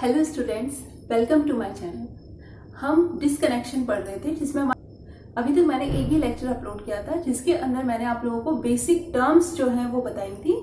Hello students, welcome to my channel. हम disconnection पढ़ रहे थे जिसमें अभी तक मैंने एक ही लेक्चर अपलोड किया था जिसके अंदर मैंने आप लोगों को बेसिक टर्म्स जो हैं वो बताई थी।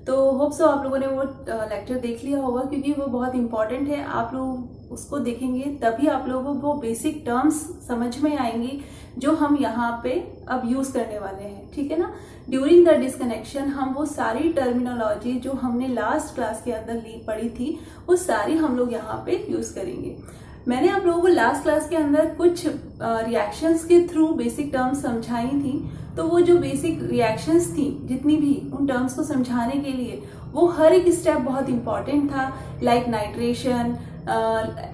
तो होप सो आप लोगों ने वो लेक्चर देख लिया होगा क्योंकि वो बहुत इंपॉर्टेंट है। आप लोग उसको देखेंगे तभी आप लोगों को वो बेसिक टर्म्स समझ में आएंगी जो हम यहाँ पे अब यूज करने वाले हैं, ठीक है ना। ड्यूरिंग द डिस्कनेक्शन हम वो सारी टर्मिनोलॉजी जो हमने लास्ट क्लास के अंदर पढ़ी थी वो सारी हम लोग यहाँ पे यूज करेंगे। मैंने आप लोगों को लास्ट क्लास के अंदर कुछ रिएक्शंस के थ्रू बेसिक टर्म्स समझाई थी। तो वो जो बेसिक रिएक्शंस थी जितनी भी उन टर्म्स को समझाने के लिए वो हर एक स्टेप बहुत इंपॉर्टेंट था। लाइक नाइट्रेशन,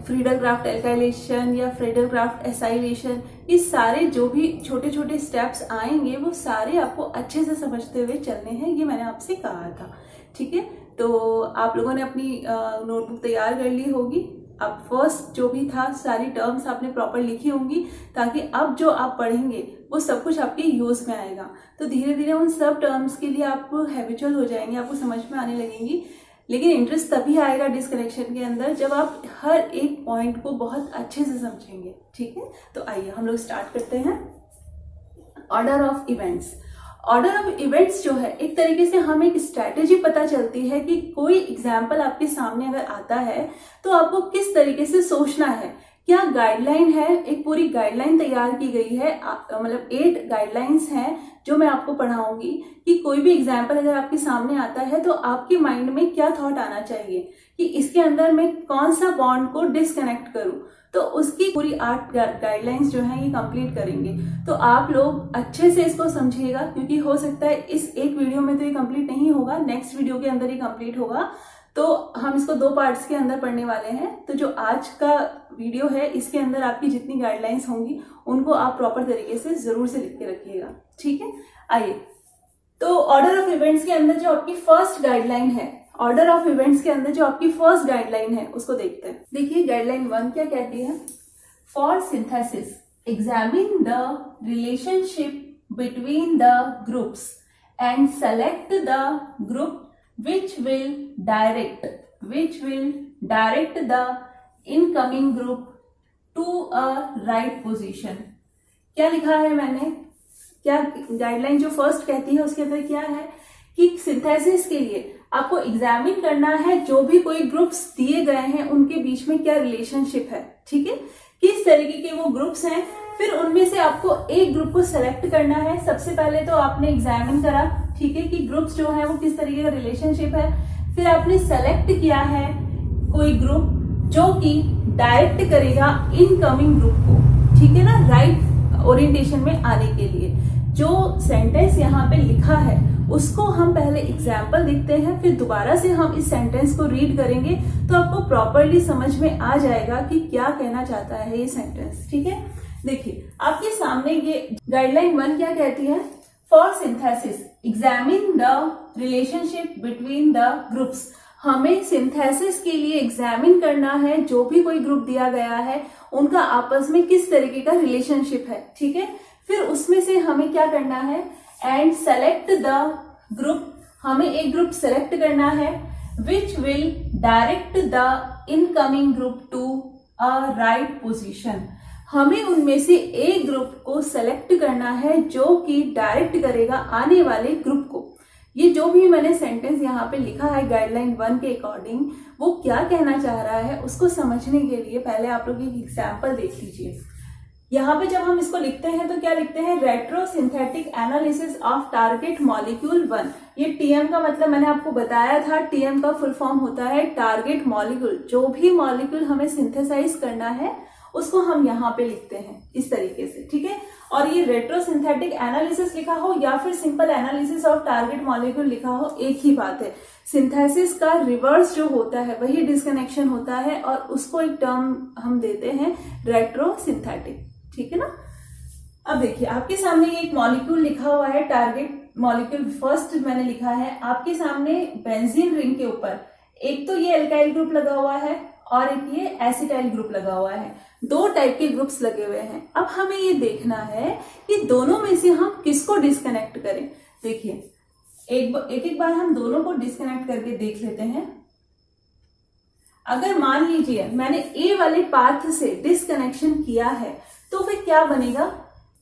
फ्रीडलक्राफ्ट एल्काइलेशन या फ्रीडलक्राफ्ट एसाइलेशन, ये सारे जो भी छोटे छोटे स्टेप्स आएंगे वो सारे आपको अच्छे से समझते हुए चलने हैं, ये मैंने आपसे कहा था, ठीक है। तो आप लोगों ने अपनी नोटबुक तैयार कर ली होगी। अब फर्स्ट जो भी था सारी टर्म्स आपने प्रॉपर लिखी होंगी ताकि अब जो आप पढ़ेंगे वो सब कुछ आपके यूज में आएगा। तो धीरे धीरे उन सब टर्म्स के लिए आप हैबिचुअल हो जाएंगे, आपको समझ में आने लगेंगी। लेकिन इंटरेस्ट तभी आएगा डिस्कनेक्शन के अंदर जब आप हर एक पॉइंट को बहुत अच्छे से समझेंगे, ठीक है। तो आइए हम लोग स्टार्ट करते हैं। Order of events. Order of events जो है एक तरीके से हमें एक स्ट्रैटेजी पता चलती है कि कोई एग्जाम्पल आपके सामने अगर आता है तो आपको किस तरीके से सोचना है। क्या गाइडलाइन है, एक पूरी गाइडलाइन तैयार की गई है, मतलब 8 गाइडलाइंस हैं जो मैं आपको पढ़ाऊंगी कि कोई भी एग्जाम्पल अगर आपके सामने आता है तो आपके माइंड में क्या थॉट आना चाहिए कि इसके अंदर मैं कौन सा बॉन्ड को डिस्कनेक्ट करूं। तो उसकी पूरी 8 गाइडलाइंस जो हैं ये कंप्लीट करेंगे। तो आप लोग अच्छे से इसको समझिएगा क्योंकि हो सकता है इस एक वीडियो में तो ये कंप्लीट नहीं होगा, नेक्स्ट वीडियो के अंदर ये कंप्लीट होगा। तो हम इसको 2 पार्ट्स के अंदर पढ़ने वाले हैं। तो जो आज का वीडियो है इसके अंदर आपकी जितनी गाइडलाइंस होंगी उनको आप प्रॉपर तरीके से जरूर से लिख के रखिएगा, ठीक है। आइए, तो ऑर्डर ऑफ इवेंट्स के अंदर जो आपकी फर्स्ट गाइडलाइन है, ऑर्डर ऑफ इवेंट्स के अंदर जो आपकी फर्स्ट गाइडलाइन है उसको देखते हैं। देखिए गाइडलाइन 1 क्या कहती है। For synthesis examine the relationship between the groups and select the group which will direct the incoming group to a right position। क्या लिखा है मैंने, क्या गाइडलाइन जो फर्स्ट कहती है उसके अंदर क्या है कि सिंथेसिस के लिए आपको एग्जामिन करना है जो भी कोई ग्रुप्स दिए गए हैं उनके बीच में क्या रिलेशनशिप है, ठीक है, किस तरीके के वो ग्रुप्स हैं। फिर उनमें से आपको एक ग्रुप को सेलेक्ट करना है। सबसे पहले तो आपने एग्जामिन करा, ठीक है, कि ग्रुप्स जो है वो किस तरीके का रिलेशनशिप है। फिर आपने सेलेक्ट किया है कोई ग्रुप जो कि डायरेक्ट करेगा इनकमिंग ग्रुप को, ठीक है ना, राइट ओरिएंटेशन में आने के लिए। जो सेंटेंस यहाँ पे लिखा है उसको हम पहले एग्जाम्पल देखते हैं, फिर दोबारा से हम इस सेंटेंस को रीड करेंगे तो आपको प्रॉपरली समझ में आ जाएगा कि क्या कहना चाहता है ये सेंटेंस, ठीक है। देखिए आपके सामने ये गाइडलाइन 1 क्या कहती है। For synthesis examine the relationship between the groups. हमें सिंथेसिस के लिए एग्जामिन करना है जो भी कोई ग्रुप दिया गया है उनका आपस में किस तरीके का रिलेशनशिप है, ठीक है। फिर उसमें से हमें क्या करना है, एंड सेलेक्ट द ग्रुप, हमें एक ग्रुप सेलेक्ट करना है which will direct the incoming group to a right position. हमें उनमें से एक ग्रुप को सेलेक्ट करना है जो कि डायरेक्ट करेगा आने वाले ग्रुप को। ये जो भी मैंने सेंटेंस यहाँ पे लिखा है गाइडलाइन 1 के अकॉर्डिंग वो क्या कहना चाह रहा है उसको समझने के लिए पहले आप लोग एक एग्जाम्पल देख लीजिए। यहाँ पे जब हम इसको लिखते हैं तो क्या लिखते हैं, retrosynthetic analysis of target molecule 1। ये टीएम का मतलब मैंने आपको बताया था, टीएम का फुल फॉर्म होता है टारगेट मॉलिक्यूल। जो भी मॉलिक्यूल हमें सिंथेसाइज करना है उसको हम यहाँ पे लिखते हैं इस तरीके से, ठीक है। और ये रेट्रोसिंथेटिक एनालिसिस लिखा हो या फिर simple analysis of target molecule लिखा हो, एक ही बात है। सिंथेसिस का रिवर्स जो होता है वही डिस्कनेक्शन होता है और उसको एक टर्म हम देते हैं रेट्रोसिंथेटिक, ठीक है ना। अब देखिए आपके सामने ये एक मॉलिक्यूल लिखा हुआ है, टारगेट मॉलिक्यूल फर्स्ट मैंने लिखा है। आपके सामने बेंजीन रिंग के ऊपर एक तो ये एल्काइल ग्रुप लगा हुआ है और एक ये एसिटाइल ग्रुप लगा हुआ है। 2 टाइप के ग्रुप्स लगे हुए हैं। अब हमें ये देखना है कि दोनों में से हम किसको डिस्कनेक्ट करें। देखिए एक बार हम दोनों को डिस्कनेक्ट करके देख लेते हैं। अगर मान लीजिए मैंने ए वाले पाथ से डिसकनेक्शन किया है तो फिर क्या बनेगा,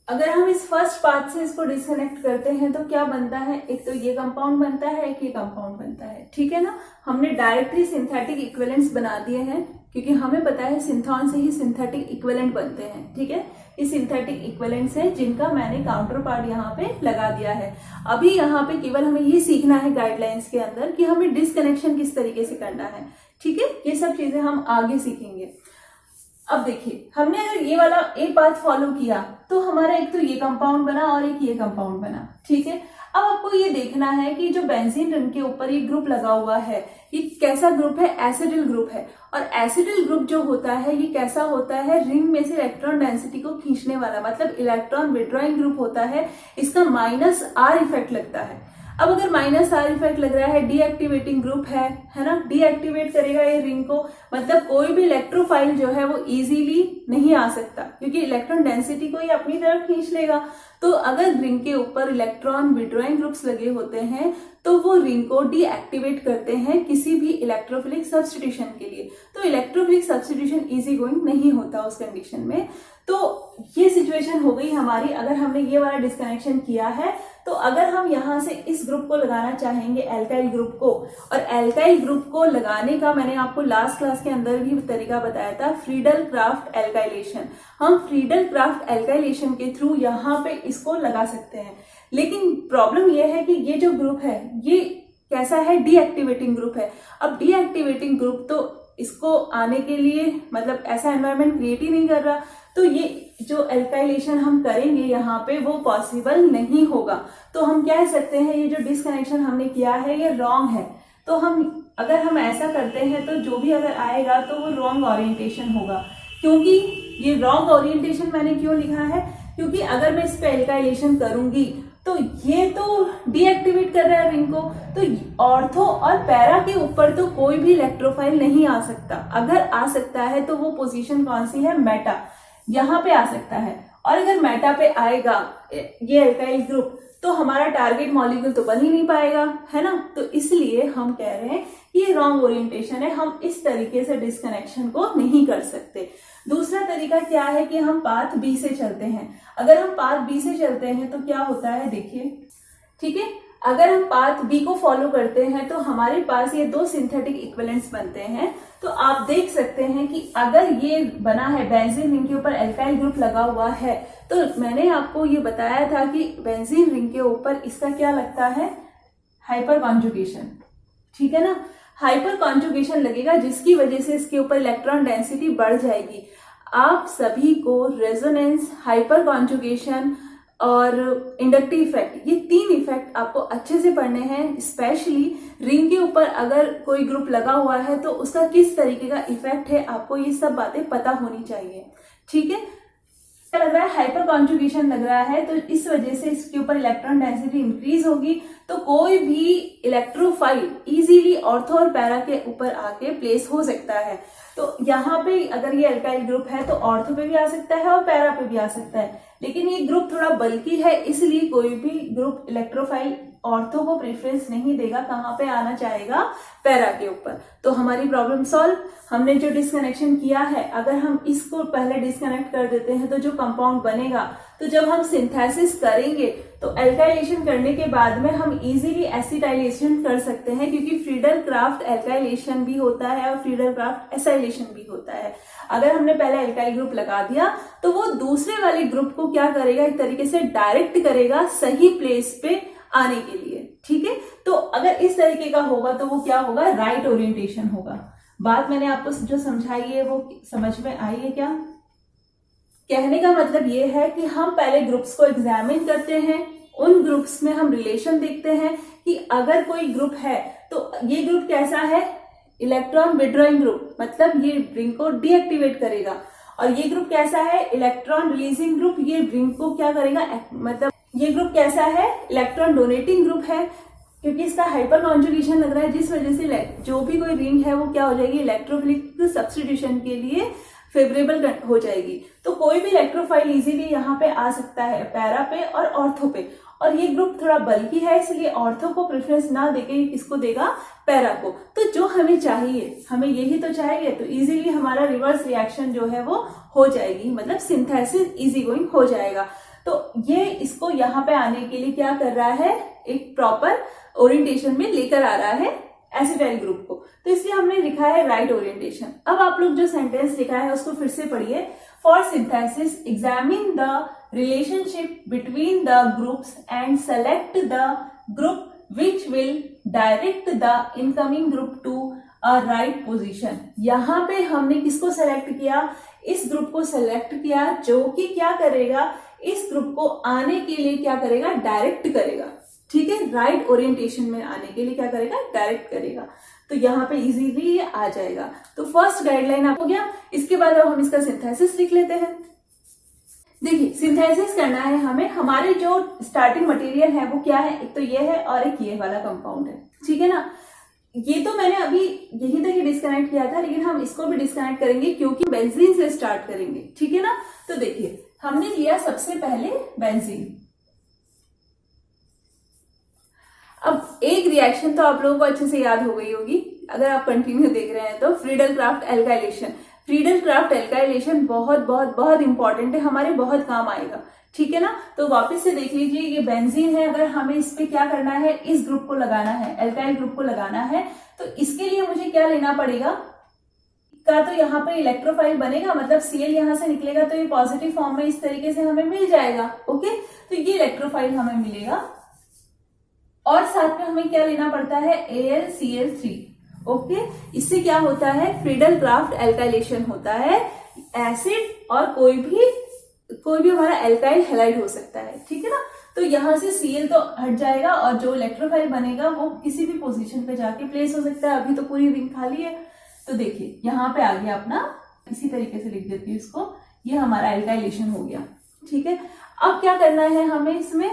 अगर हम इस फर्स्ट पाथ से इसको डिस्कनेक्ट करते हैं तो क्या बनता है, एक तो ये कंपाउंड बनता है, एक ये कंपाउंड बनता है, ठीक है ना। हमने डायरेक्टली सिंथेटिक इक्विवेलेंट्स बना दिए हैं क्योंकि हमें पता है सिंथॉन से ही सिंथेटिक इक्विवेलेंट बनते हैं, ठीक है। ये सिंथेटिक इक्विवेलेंट्स हैं जिनका मैंने काउंटर पार्ट यहाँ पे लगा दिया है। अभी यहाँ पे केवल हमें ये सीखना है गाइडलाइंस के अंदर कि हमें डिसकनेक्शन किस तरीके से करना है, ठीक है। ये सब चीजें हम आगे सीखेंगे। अब देखिए हमने अगर ये वाला ए पाथ फॉलो किया तो हमारा एक तो ये कंपाउंड बना और एक ये कंपाउंड बना, ठीक है। अब आपको ये देखना है कि जो बेंजीन रिंग के ऊपर ये ग्रुप लगा हुआ है ये कैसा ग्रुप है, एसिडिल ग्रुप है। और एसिडिल ग्रुप जो होता है ये कैसा होता है, रिंग में से इलेक्ट्रॉन डेंसिटी को खींचने वाला, मतलब इलेक्ट्रॉन विड्रॉइंग ग्रुप होता है। इसका -R इफेक्ट लगता है। अब अगर -R इफेक्ट लग रहा है, डीएक्टिवेटिंग ग्रुप है ना, डीएक्टिवेट करेगा ये रिंग को, मतलब कोई भी इलेक्ट्रोफाइल जो है वो इजीली नहीं आ सकता क्योंकि इलेक्ट्रॉन डेंसिटी को ये अपनी तरफ खींच लेगा। तो अगर रिंग के ऊपर इलेक्ट्रॉन विड्रॉइंग ग्रुप्स लगे होते हैं तो वो रिंग को डीएक्टिवेट करते हैं किसी भी इलेक्ट्रोफिलिक सब्स्टिट्यूशन के लिए। तो इलेक्ट्रोफिलिक सब्स्टिट्यूशन इजी गोइंग नहीं होता उस कंडीशन में। तो ये सिचुएशन हो गई हमारी अगर हमने ये वाला डिस्कनेक्शन किया है। तो अगर हम यहाँ से इस ग्रुप को लगाना चाहेंगे एल्काइल ग्रुप को, और एल्काइल ग्रुप को लगाने का मैंने आपको लास्ट क्लास के अंदर भी तरीका बताया था, फ्रीडल क्राफ्ट एल्काइलेशन। हम फ्रीडल क्राफ्ट एल्काइलेशन के थ्रू यहाँ पे इसको लगा सकते हैं। लेकिन प्रॉब्लम यह है कि ये जो ग्रुप है ये कैसा है, डीएक्टिवेटिंग ग्रुप है। अब डीएक्टिवेटिंग ग्रुप तो इसको आने के लिए मतलब ऐसा एनवायरनमेंट क्रिएट ही नहीं कर रहा, तो ये जो एल्काइलेशन हम करेंगे यहाँ पे वो पॉसिबल नहीं होगा। तो हम कह सकते हैं ये जो डिसकनेक्शन हमने किया है ये रॉन्ग है। तो अगर हम ऐसा करते हैं तो जो भी अगर आएगा तो वो रॉन्ग ओरिएंटेशन होगा। क्योंकि ये रॉन्ग ओरिएंटेशन मैंने क्यों लिखा है, क्योंकि अगर मैं इस पे एल्काइलेशन करूंगी तो ये तो डीएक्टिवेट कर रहा है रिंग को, तो ऑर्थो और पैरा के ऊपर तो कोई भी इलेक्ट्रोफाइल नहीं आ सकता। अगर आ सकता है तो वो पोजीशन कौन सी है, मेटा, यहाँ पे आ सकता है। और अगर मेटा पे आएगा ये एल्काइल ग्रुप तो हमारा टारगेट मॉलिक्यूल तो बन ही नहीं पाएगा, है ना। तो इसलिए हम कह रहे हैं कि ये रॉन्ग ओरिएंटेशन है, हम इस तरीके से डिस्कनेक्शन को नहीं कर सकते। दूसरा तरीका क्या है कि हम पाथ बी से चलते हैं। अगर हम पाथ बी से चलते हैं तो क्या होता है देखिए, ठीक है। अगर हम पाथ बी को फॉलो करते हैं तो हमारे पास ये दो सिंथेटिक इक्विवेलेंट्स बनते हैं। तो आप देख सकते हैं कि अगर ये बना है बेंजीन रिंग के ऊपर एल्काइल ग्रुप लगा हुआ है, तो मैंने आपको ये बताया था कि बेंजीन रिंग के ऊपर इसका क्या लगता है, हाइपर कॉन्जुगेशन, ठीक है ना। हाइपर कॉन्जुगेशन लगेगा जिसकी वजह से इसके ऊपर इलेक्ट्रॉन डेंसिटी बढ़ जाएगी। आप सभी को रेजोनेंस, हाइपर कॉन्जुगेशन और इंडक्टिव इफेक्ट, ये तीन इफेक्ट आपको अच्छे से पढ़ने हैं। स्पेशली रिंग के ऊपर अगर कोई ग्रुप लगा हुआ है तो उसका किस तरीके का इफेक्ट है, आपको ये सब बातें पता होनी चाहिए, ठीक है। क्या लग रहा है, हाइपर कॉन्जुगेशन लग रहा है, तो इस वजह से इसके ऊपर इलेक्ट्रॉन डेंसिटी इंक्रीज होगी, तो कोई भी इलेक्ट्रोफाइल इजीली ऑर्थो और पैरा के ऊपर आके प्लेस हो सकता है। तो यहाँ पे अगर ये एल्काइल ग्रुप है तो ऑर्थो पे भी आ सकता है और पैरा पे भी आ सकता है। लेकिन ये ग्रुप थोड़ा बल्की है, इसलिए कोई भी ग्रुप इलेक्ट्रोफाइल ऑर्थो को प्रेफरेंस नहीं देगा, कहाँ पे आना चाहेगा, पैरा के ऊपर। तो हमारी प्रॉब्लम सॉल्व। हमने जो डिस्कनेक्शन किया है अगर हम इसको पहले डिस्कनेक्ट कर देते हैं तो जो कंपाउंड बनेगा, तो जब हम सिंथेसिस करेंगे तो एल्काइलेशन करने के बाद में हम इजीली एसिटाइलेशन कर सकते हैं, क्योंकि फ्रीडल क्राफ्ट एल्काइलेशन भी होता है और फ्रीडल क्राफ्ट एसाइलेशन भी होता है। अगर हमने पहले एल्काइल ग्रुप लगा दिया तो वो दूसरे वाले ग्रुप को क्या करेगा, एक तरीके से डायरेक्ट करेगा सही प्लेस पे आने के लिए, ठीक है। तो अगर इस तरीके का होगा तो वो क्या होगा, राइट ओरिएंटेशन होगा। बात मैंने आपको जो समझाई है वो समझ में आई है क्या? कहने का मतलब ये है कि हम पहले ग्रुप्स को एग्जामिन करते हैं, उन ग्रुप्स में हम रिलेशन देखते हैं कि अगर कोई ग्रुप है तो ये ग्रुप कैसा है, इलेक्ट्रॉन विड्रॉइंग ग्रुप, मतलब ये रिंग को डीएक्टिवेट करेगा। और ये ग्रुप कैसा है, इलेक्ट्रॉन रिलीजिंग ग्रुप, ये रिंग को क्या करेगा, मतलब ये ग्रुप कैसा है, इलेक्ट्रॉन डोनेटिंग ग्रुप है, क्योंकि इसका हाइपर कॉन्जुगेशन लग रहा है, जिस वजह से जो भी कोई रिंग है वो क्या हो जाएगी, इलेक्ट्रोफिलिक सब्स्टिट्यूशन के लिए फेवरेबल हो जाएगी। तो कोई भी इलेक्ट्रोफाइल इजीली यहाँ पे आ सकता है, पैरा पे और ऑर्थो पे। और ये ग्रुप थोड़ा बल्कि है, इसलिए ऑर्थो को प्रेफरेंस ना देके इसको देगा पैरा को। तो जो हमें चाहिए, हमें यही तो चाहिए, तो इजीली हमारा रिवर्स रिएक्शन जो है वो हो जाएगी, मतलब सिंथेसिस इजी गोइंग हो जाएगा। तो ये इसको यहाँ पे आने के लिए क्या कर रहा है, एक प्रॉपर ओरिएंटेशन में लेकर आ रहा है एसिटाइल ग्रुप को। तो इसलिए हमने लिखा है राइट ओरिएंटेशन। अब आप लोग जो सेंटेंस लिखा है उसको फिर से पढ़िए। For synthesis examine the relationship between the groups and select the group which will direct the incoming group to a right position. यहाँ पे हमने किसको सेलेक्ट किया, इस ग्रुप को सेलेक्ट किया जो कि क्या करेगा, इस ग्रुप को आने के लिए क्या करेगा, डायरेक्ट करेगा। ठीक है, राइट ओरिएंटेशन में आने के लिए क्या करेगा, डायरेक्ट करेगा। तो यहाँ पे इजीली ये आ जाएगा। तो फर्स्ट गाइडलाइन आप हो गया। इसके बाद अब हम इसका सिंथेसिस लिख लेते हैं। देखिए सिंथेसिस करना है हमें, हमारे जो स्टार्टिंग मटेरियल है वो क्या है, एक तो ये है और एक ये वाला कंपाउंड है। ठीक है ना, ये तो मैंने अभी यहीं तक ही डिस्कनेक्ट किया था, लेकिन हम इसको भी डिस्कनेक्ट करेंगे क्योंकि बेंजीन से स्टार्ट करेंगे। ठीक है ना, तो देखिए हमने लिया सबसे पहले बेंजीन। अब एक रिएक्शन तो आप लोगों को अच्छे से याद हो गई होगी अगर आप कंटिन्यू देख रहे हैं तो, Friedel craft alkylation. Friedel craft alkylation बहुत बहुत बहुत इंपॉर्टेंट है, हमारे बहुत काम आएगा। ठीक है ना, तो वापस से देख लीजिए, ये बेंजीन है, अगर हमें इस पे क्या करना है, इस ग्रुप को लगाना है, एल्काइल ग्रुप को लगाना है, तो इसके लिए मुझे क्या लेना पड़ेगा, का तो यहाँ पे इलेक्ट्रोफाइल बनेगा, मतलब Cl यहाँ से निकलेगा तो ये पॉजिटिव फॉर्म में इस तरीके से हमें मिल जाएगा। ओके, तो ये इलेक्ट्रोफाइल हमें मिलेगा और साथ में हमें क्या लेना पड़ता है, AlCl3। ओके, इससे क्या होता है, फ्रीडल क्राफ्ट एल्काइलेशन होता है। एसिड और कोई भी हमारा एल्काइल हैलाइड हो सकता है। ठीक है ना, तो यहाँ से Cl तो हट जाएगा और जो इलेक्ट्रोफाइल बनेगा वो किसी भी पोजीशन पे जाके प्लेस हो सकता है। अभी तो पूरी रिंग खाली है, तो देखिए यहाँ पे आ गया अपना, इसी तरीके से लिख देती हूँ इसको, ये हमारा एल्काइलेशन हो गया। ठीक है, अब क्या करना है, हमें इसमें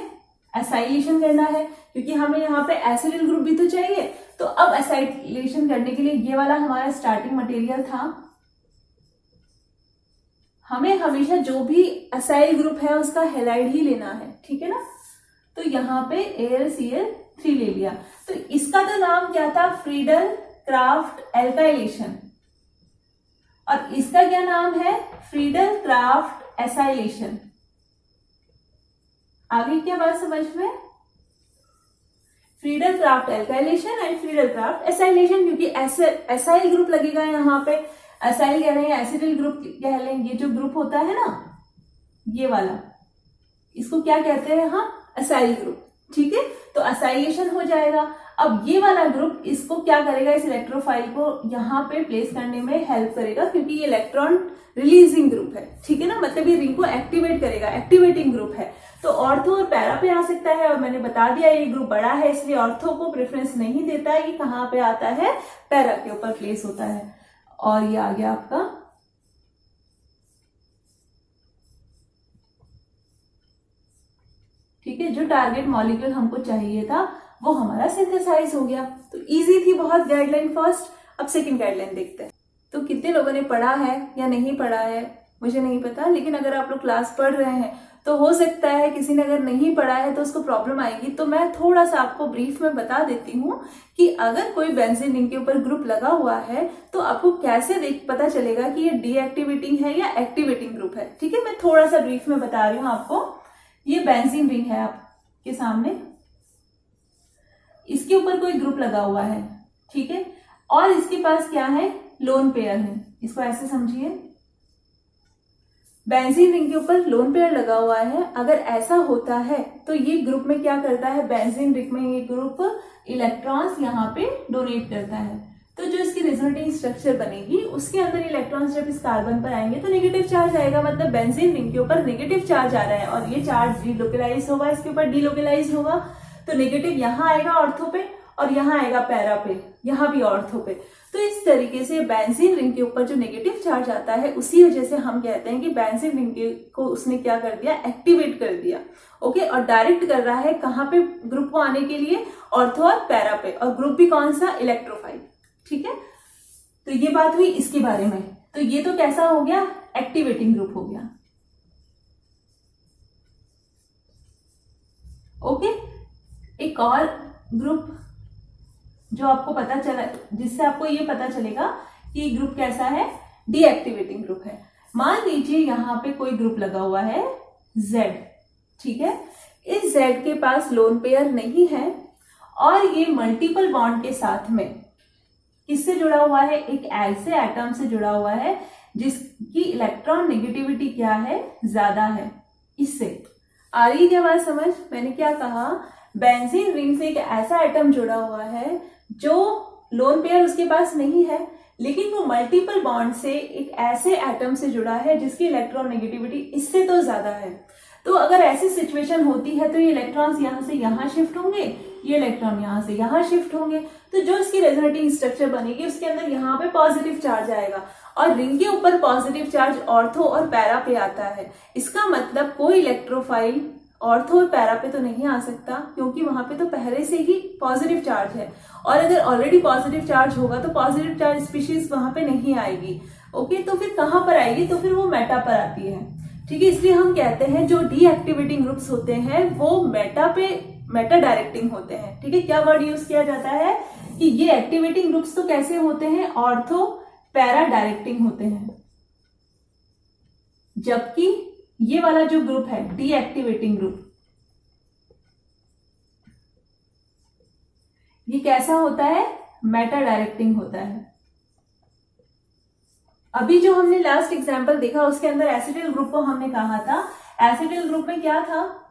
एसाइलेशन करना है क्योंकि हमें यहाँ पे एसिडिल ग्रुप भी तो चाहिए। तो अब एसाइलेशन करने के लिए ये वाला हमारा स्टार्टिंग मटेरियल था, हमें हमेशा जो भी एसाइल ग्रुप है उसका हैलाइड ही लेना है। ठीक है ना, तो यहाँ पे AlCl3 ले लिया। तो इसका तो नाम क्या था, फ्रीडल क्राफ्ट एल्काइलेशन, और इसका क्या नाम है, फ्रीडल क्राफ्ट एसाइलेशन। आगे क्या बात समझ में, Friedel craft alkylation and Friedel Crafts acylation, क्योंकि एसाइल ग्रुप लगेगा यहाँ पे, एसाइल कह रहे हैं, एसिडिल ग्रुप कह लें, ये जो ग्रुप होता है ना ये वाला, इसको क्या कहते हैं हम, एसाइल ग्रुप। ठीक है, तो एसाइलेशन हो जाएगा। अब ये वाला ग्रुप इसको क्या करेगा, इस इलेक्ट्रोफाइल को यहाँ पे प्लेस करने में हेल्प करेगा क्योंकि ये इलेक्ट्रॉन रिलीजिंग ग्रुप है। ठीक है ना, मतलब ये रिंग को एक्टिवेट करेगा, एक्टिवेटिंग ग्रुप है। तो ऑर्थो और पैरा पे आ सकता है, और मैंने बता दिया ये ग्रुप बड़ा है इसलिए ऑर्थो को प्रेफरेंस नहीं देता है, ये कहाँ पे आता है, पैरा के ऊपर प्लेस होता है। और ये आ गया आपका ठीक है, जो टारगेट मॉलिक्यूल हमको चाहिए था वो हमारा सिंथेसाइज हो गया। तो इजी थी बहुत गाइडलाइन फर्स्ट। अब सेकंड गाइडलाइन देखते हैं। तो कितने लोगों ने पढ़ा है या नहीं पढ़ा है मुझे नहीं पता, लेकिन अगर आप लोग क्लास पढ़ रहे हैं तो हो सकता है किसी ने अगर नहीं पढ़ा है तो उसको प्रॉब्लम आएगी। तो मैं थोड़ा सा आपको ब्रीफ में बता देती हूँ कि अगर कोई बेंजीन रिंग के ऊपर ग्रुप लगा हुआ है तो आपको कैसे पता चलेगा कि ये डीएक्टिवेटिंग है या एक्टिवेटिंग ग्रुप है। ठीक है, मैं थोड़ा सा ब्रीफ में बता रही हूँ आपको। ये बेंजीन रिंग है आपके सामने, इसके ऊपर कोई ग्रुप लगा हुआ है। ठीक है, और इसके पास क्या है, लोन पेयर है। इसको ऐसे समझिए, बेंजीन रिंग के ऊपर लोन पेयर लगा हुआ है। अगर ऐसा होता है तो ये ग्रुप में क्या करता है, बेंजीन रिंग में ये ग्रुप इलेक्ट्रॉन्स यहाँ पे डोनेट करता है। तो जो इसकी रिजल्टिंग स्ट्रक्चर बनेगी उसके अंदर इलेक्ट्रॉन्स जब इस कार्बन पर आएंगे तो नेगेटिव चार्ज आएगा, मतलब बेंजीन रिंग के ऊपर नेगेटिव चार्ज आ रहा है और ये चार्ज डिलोकलाइज होगा, इसके ऊपर डिलोकलाइज होगा। तो नेगेटिव यहाँ आएगा ऑर्थो पे और यहाँ आएगा पैरा पे, यहाँ भी ऑर्थो पे। तो इस तरीके से बेंजीन रिंग के ऊपर जो नेगेटिव चार्ज आता है उसी वजह से हम कहते हैं कि बेंजीन रिंग को उसने क्या कर दिया, एक्टिवेट कर दिया। ओके, और डायरेक्ट कर रहा है कहाँ पे, ग्रुप को आने के लिए ऑर्थो और पैरा पे, और ग्रुप भी कौन सा, इलेक्ट्रोफाइल। ठीक है, तो ये बात हुई इसके बारे में। तो ये तो कैसा हो गया, एक्टिवेटिंग ग्रुप हो गया। ओके, एक और ग्रुप जो आपको पता चला, जिससे आपको ये पता चलेगा कि ग्रुप कैसा है, डीएक्टिवेटिंग ग्रुप है। मान लीजिए यहाँ पे कोई ग्रुप लगा हुआ है Z, ठीक है। इस Z के पास लोन पेयर नहीं है और ये मल्टीपल बॉन्ड के साथ में किससे जुड़ा हुआ है, एक ऐसे एटम से जुड़ा हुआ है जिसकी इलेक्ट्रॉन नेगेटिविटी क्या है, ज्यादा है। इससे आ रही क्या बात समझ? मैंने क्या कहा, बेंजीन रिंग से एक ऐसा एटम जुड़ा हुआ है जो लोन पेयर उसके पास नहीं है, लेकिन वो मल्टीपल बॉन्ड से एक ऐसे एटम से जुड़ा है जिसकी इलेक्ट्रॉन नेगेटिविटी इससे तो ज्यादा है। तो अगर ऐसी सिचुएशन होती है तो ये इलेक्ट्रॉन्स यहाँ से यहाँ शिफ्ट होंगे, ये इलेक्ट्रॉन यहाँ से यहाँ शिफ्ट होंगे, तो जो इसकी रेजोनेटिंग स्ट्रक्चर बनेगी उसके अंदर यहाँ पे पॉजिटिव चार्ज आएगा और रिंग के ऊपर पॉजिटिव चार्ज ऑर्थो और पैरा पे आता है। इसका मतलब कोई इलेक्ट्रोफाइल ऑर्थो और पैरा पे तो नहीं आ सकता, क्योंकि वहां पे तो पहले से ही पॉजिटिव चार्ज है, और अगर ऑलरेडी पॉजिटिव चार्ज होगा तो पॉजिटिव चार्ज स्पीशीज वहां पे नहीं आएगी। ओके, तो फिर कहां पर आएगी, तो फिर वो मेटा पर आती है, ठीक है। इसलिए हम कहते हैं जो डीएक्टिवेटिंग ग्रुप्स होते हैं वो मेटा डायरेक्टिंग होते हैं, ठीक है। क्या वर्ड यूज किया जाता है कि ये एक्टिवेटिंग ग्रुप्स तो कैसे होते हैं, ऑर्थो पैरा डायरेक्टिंग होते हैं, जबकि ये वाला जो ग्रुप है डीएक्टिवेटिंग ग्रुप, ये कैसा होता है, मेटा डायरेक्टिंग होता है। अभी जो हमने लास्ट एग्जांपल देखा उसके अंदर एसिटिल ग्रुप को हमने कहा था, एसिटिल ग्रुप में क्या था,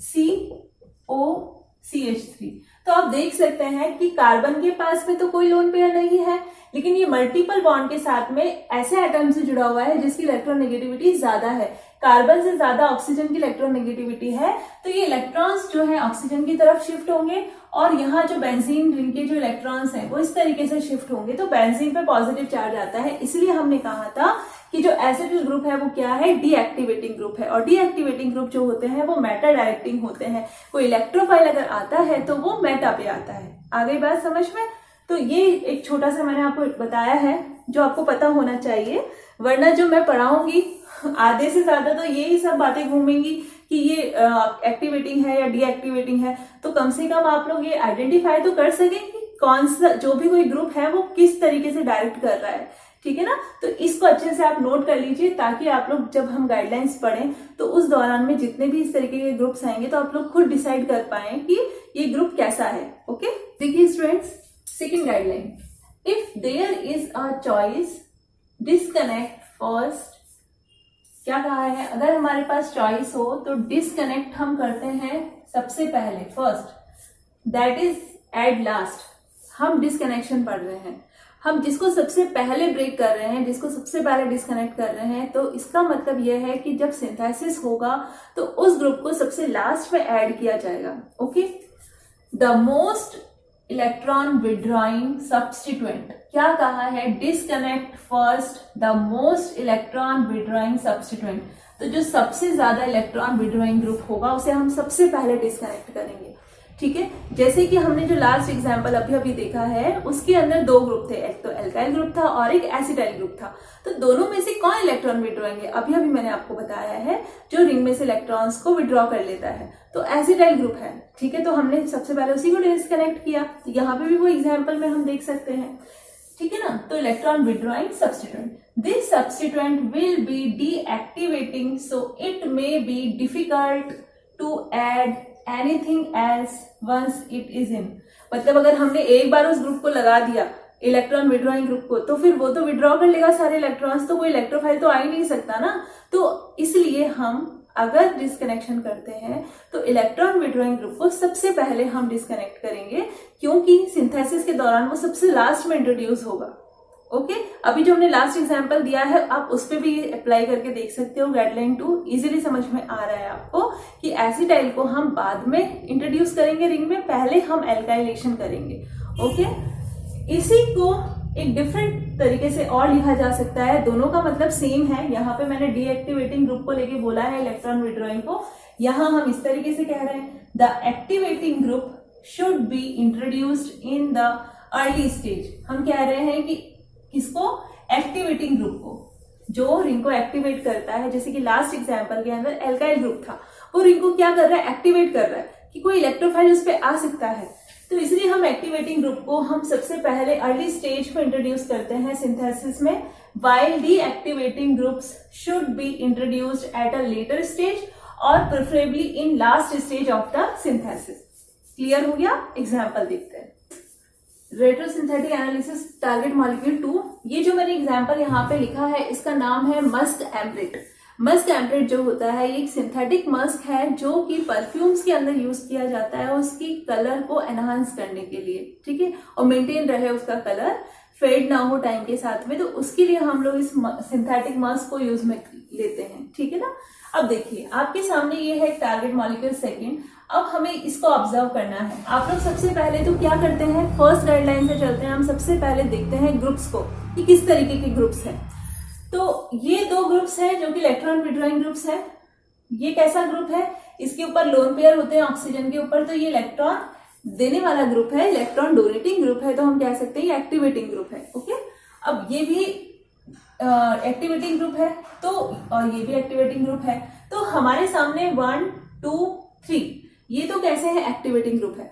COCH3। तो आप देख सकते हैं कि कार्बन के पास में तो कोई लोन पेयर नहीं है, लेकिन ये मल्टीपल बॉन्ड के साथ में ऐसे एटम से जुड़ा हुआ है जिसकी इलेक्ट्रॉन नेगेटिविटी ज्यादा है। कार्बन से ज्यादा ऑक्सीजन की इलेक्ट्रॉन नेगेटिविटी है, तो ये इलेक्ट्रॉन्स जो है ऑक्सीजन की तरफ शिफ्ट होंगे और यहाँ जो बेंजीन रिंग के जो इलेक्ट्रॉन्स हैं वो इस तरीके से शिफ्ट होंगे, तो बेंजीन पे पॉजिटिव चार्ज आता है। इसलिए हमने कहा था कि जो एसिटिल ग्रुप है वो क्या है, डीएक्टिवेटिंग ग्रुप है, और डीएक्टिवेटिंग ग्रुप जो होते हैं वो मेटा डायरेक्टिंग होते हैं। कोई इलेक्ट्रोफाइल अगर आता है तो वो मेटा पे आता है। आ गई बात समझ में? तो ये एक छोटा सा मैंने आपको बताया है जो आपको पता होना चाहिए, वरना जो मैं पढ़ाऊंगी आधे से ज्यादा तो यही सब बातें घूमेंगी कि ये एक्टिवेटिंग है या डीएक्टिवेटिंग है। तो कम से कम आप लोग ये आइडेंटिफाई तो कर सकें कि कौन सा जो भी कोई ग्रुप है वो किस तरीके से डायरेक्ट कर रहा है, ठीक है ना। तो इसको अच्छे से आप नोट कर लीजिए, ताकि आप लोग जब हम गाइडलाइंस पढ़ें तो उस दौरान में जितने भी इस तरीके के ग्रुप्स आएंगे तो आप लोग खुद डिसाइड कर पाए कि ये ग्रुप कैसा है। ओके, देखिए students, second guideline, if there is a choice disconnect first. क्या कहा है, अगर हमारे पास चॉइस हो तो डिस्कनेक्ट हम करते हैं सबसे पहले, first, that is at last. हम डिस्कनेक्शन पढ़ रहे हैं, हम जिसको सबसे पहले ब्रेक कर रहे हैं, जिसको सबसे पहले डिस्कनेक्ट कर रहे हैं, तो इसका मतलब यह है कि जब सिंथेसिस होगा तो उस ग्रुप को सबसे लास्ट में ऐड किया जाएगा। Okay, the most electron withdrawing substituent, क्या कहा है, disconnect first the most electron withdrawing substituent. तो जो सबसे ज्यादा इलेक्ट्रॉन विड्रॉइंग ग्रुप होगा उसे हम सबसे पहले डिस्कनेक्ट करेंगे, ठीक है। जैसे कि हमने जो लास्ट एग्जांपल अभी देखा है उसके अंदर दो ग्रुप थे, एक तो एल्काइल ग्रुप था और एक एसिटाइल ग्रुप था। तो दोनों में से कौन इलेक्ट्रॉन विड्रॉइंगे, अभी मैंने आपको बताया है जो रिंग में से इलेक्ट्रॉन्स को विड्रॉ कर लेता है, तो एसिटाइल ग्रुप है, ठीक है। तो हमने सबसे पहले उसी को डिस्कनेक्ट किया, तो यहाँ पे भी वो एग्जाम्पल में हम देख सकते हैं, ठीक है ना। तो electron withdrawing substituent, this substituent will be deactivating, so it may be difficult to add anything else once it is in. मतलब अगर हमने एक बार उस ग्रुप को लगा दिया, इलेक्ट्रॉन विड्रॉइंग ग्रुप को, तो फिर वो तो विड्रॉ कर लेगा सारे इलेक्ट्रॉन्स, तो कोई इलेक्ट्रोफाइल तो आ ही नहीं सकता ना। तो इसलिए हम अगर डिस्कनेक्शन करते हैं तो इलेक्ट्रॉन विड्रॉइंग ग्रुप को सबसे पहले हम डिस्कनेक्ट करेंगे, क्योंकि सिंथेसिस के दौरान वो सबसे लास्ट में इंट्रोड्यूस होगा। ओके, अभी जो हमने लास्ट एग्जांपल दिया है आप उस पर भी अप्लाई करके देख सकते हो, गाइडलाइन 2 इजीली समझ में आ रहा है आपको कि एसिटाइल को हम बाद में इंट्रोड्यूस करेंगे रिंग में, पहले हम एल्काइलेशन करेंगे। ओके, इसी को एक डिफरेंट तरीके से और लिखा जा सकता है, दोनों का मतलब सेम है। यहाँ पे मैंने डीएक्टिवेटिंग ग्रुप को लेके बोला है इलेक्ट्रॉन विड्रॉइंग को, यहाँ हम इस तरीके से कह रहे हैं, the activating group should be introduced in the early stage. हम कह रहे हैं कि किसको, एक्टिवेटिंग ग्रुप को, जो रिंग को एक्टिवेट करता है। जैसे कि लास्ट एग्जांपल के अंदर एल्काइल ग्रुप था, वो रिंग को क्या कर रहा है, एक्टिवेट कर रहा है कि कोई इलेक्ट्रोफाइल उस पर आ सकता है। तो इसलिए हम एक्टिवेटिंग ग्रुप को हम सबसे पहले अर्ली स्टेज को इंट्रोड्यूस करते हैं सिंथेसिस में, while deactivating groups should be introduced at a later stage or preferably in last stage of the synthesis। Clear हो गया? एग्जाम्पल देखते हैं। रेट्रोसिंथेटिक एनालिसिस टारगेट मॉलिक्यूल 2, ये जो मैंने एग्जाम्पल यहाँ पे लिखा है इसका नाम है मस्क एम्ब्रेट। मस्क एम्ब्रेट जो होता है ये एक सिंथेटिक मस्क है जो कि परफ्यूम्स के अंदर यूज किया जाता है उसकी कलर को एनहांस करने के लिए, ठीक है, और मेंटेन रहे उसका कलर, फेड ना हो टाइम के साथ में, तो उसके लिए हम लोग इस सिंथेटिक मस्क को यूज में लेते हैं, ठीक है ना। अब देखिए आपके सामने ये है टारगेट मॉलिक्यूल सेकंड। अब हमें इसको ऑब्जर्व करना है। आप लोग सबसे पहले तो क्या करते हैं, फर्स्ट गाइडलाइन से चलते हैं। हम सबसे पहले देखते हैं ग्रुप्स को कि किस तरीके के ग्रुप्स हैं। तो ये दो ग्रुप्स हैं जो कि इलेक्ट्रॉन विड्रॉइंग ग्रुप्स है। ये कैसा ग्रुप है, इसके ऊपर लोन पेयर होते हैं ऑक्सीजन के ऊपर, तो ये इलेक्ट्रॉन देने वाला ग्रुप है, इलेक्ट्रॉन डोनेटिंग ग्रुप है, तो हम कह सकते हैं ये एक्टिवेटिंग ग्रुप है। ओके, अब ये भी एक्टिवेटिंग ग्रुप है, तो और ये भी एक्टिवेटिंग ग्रुप है। तो हमारे सामने 1 2 3 ये तो कैसे है, एक्टिवेटिंग ग्रुप है।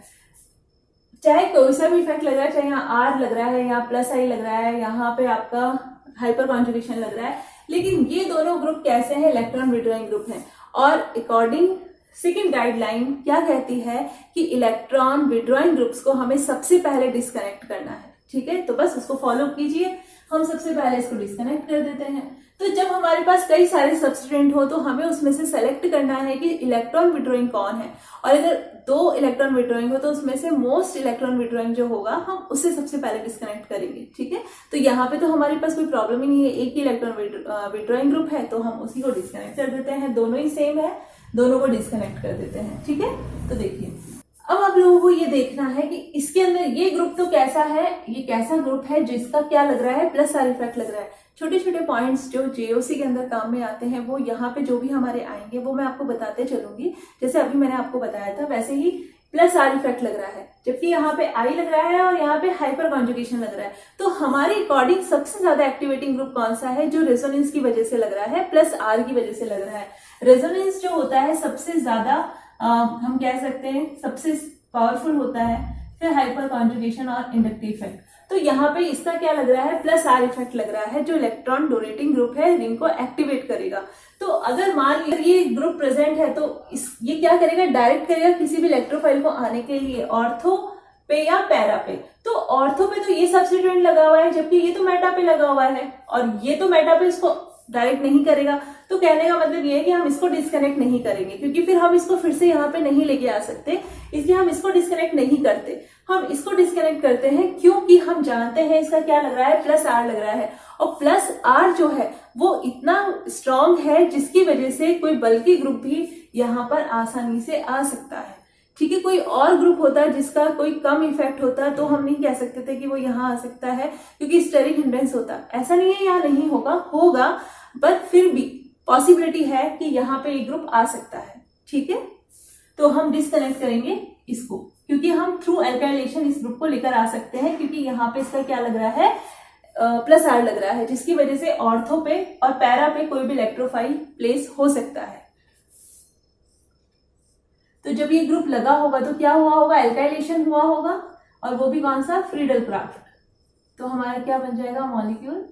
चाहे कोई सा भी इफेक्ट लग रहा है, चाहे यहाँ आर लग रहा है, यहाँ प्लस आई लग रहा है, यहाँ पे आपका हाइपर कॉन्जुगेशन लग रहा है, लेकिन ये दोनों ग्रुप कैसे हैं, इलेक्ट्रॉन विड्रॉइंग ग्रुप हैं। और अकॉर्डिंग सेकेंड गाइडलाइन क्या कहती है कि इलेक्ट्रॉन विड्रॉइंग ग्रुप्स को हमें सबसे पहले डिस्कनेक्ट करना है, ठीक है। तो बस उसको फॉलो कीजिए, हम सबसे पहले इसको डिस्कनेक्ट कर देते हैं। तो जब हमारे पास कई सारे सब्सटेंट हो तो हमें उसमें से सेलेक्ट करना है कि इलेक्ट्रॉन विड्रॉइंग कौन है, और अगर 2 इलेक्ट्रॉन विड्रॉइंग हो तो उसमें से मोस्ट इलेक्ट्रॉन विड्रॉइंग जो होगा हम उससे सबसे पहले डिस्कनेक्ट करेंगे, ठीक है। तो यहाँ पे तो हमारे पास कोई प्रॉब्लम ही नहीं है, एक ही इलेक्ट्रॉन विड्रॉइंग ग्रुप है तो हम उसी को डिस्कनेक्ट कर देते हैं। दोनों ही सेम है, दोनों को डिस्कनेक्ट कर देते हैं, ठीक है। तो देखिए अब आप लोगों को ये देखना है कि इसके अंदर ये ग्रुप तो कैसा है, ये कैसा ग्रुप है जिसका क्या लग रहा है, प्लस आर इफेक्ट लग रहा है। छोटे छोटे पॉइंट्स जो जेओसी के अंदर काम में आते हैं वो यहाँ पे जो भी हमारे आएंगे वो मैं आपको बताते चलूंगी। जैसे अभी मैंने आपको बताया था वैसे ही प्लस आर इफेक्ट लग रहा है, जबकि यहाँ पे आई लग रहा है और यहाँ पे हाइपर कॉन्जुगेशन लग रहा है। तो हमारे अकॉर्डिंग सबसे ज्यादा एक्टिवेटिंग ग्रुप कौन सा है, जो रेजोनेंस की वजह से लग रहा है, प्लस आर की वजह से लग रहा है। रेजोनेंस जो होता है सबसे ज्यादा हम कह सकते हैं सबसे पावरफुल होता है, फिर हाइपर कॉन्जुगेशन और इंडक्टिव इफेक्ट। तो यहाँ पे इसका क्या लग रहा है, प्लस आर इफेक्ट लग रहा है, जो इलेक्ट्रॉन डोनेटिंग ग्रुप है रिंग को एक्टिवेट करेगा। तो अगर मान लीजिए ये ग्रुप प्रेजेंट है तो ये क्या करेगा, डायरेक्ट करेगा किसी भी इलेक्ट्रोफाइल को आने के लिए ऑर्थो पे या पैरा पे। तो ऑर्थो पे तो ये सब्स्टिट्यूएंट लगा हुआ है, जबकि ये तो मेटा पे लगा हुआ है, और ये तो मेटा पे इसको डायरेक्ट नहीं करेगा। तो कहने का मतलब ये है कि हम इसको डिस्कनेक्ट नहीं करेंगे, क्योंकि फिर हम इसको फिर से यहाँ पे नहीं लेके आ सकते, इसलिए हम इसको डिस्कनेक्ट नहीं करते। हम इसको डिस्कनेक्ट करते हैं क्योंकि हम जानते हैं इसका क्या लग रहा है, प्लस आर लग रहा है, और प्लस आर जो है वो इतना स्ट्रॉन्ग है जिसकी वजह से कोई बल्कि ग्रुप भी यहाँ पर आसानी से आ सकता है, ठीक है। कोई और ग्रुप होता है जिसका कोई कम इफेक्ट होता तो हम नहीं कह सकते थे कि वो यहाँ आ सकता है, क्योंकि स्टेरिक हिंड्रेंस होता। ऐसा नहीं है यहाँ नहीं होगा, बट फिर भी पॉसिबिलिटी है कि यहाँ पे ये ग्रुप आ सकता है, ठीक है। तो हम डिस्कनेक्ट करेंगे इसको, क्योंकि हम थ्रू एल्काइलेशन इस ग्रुप को लेकर आ सकते हैं, क्योंकि यहाँ पे इसका क्या लग रहा है, प्लस आर लग रहा है, जिसकी वजह से ऑर्थो पे और पैरा पे कोई भी इलेक्ट्रोफाइल प्लेस हो सकता है। तो जब ये ग्रुप लगा होगा तो क्या हुआ होगा, एल्काइलेशन हुआ होगा, और वो भी कौन सा, फ्रीडल क्राफ्ट। तो हमारा क्या बन जाएगा, मॉलिक्यूल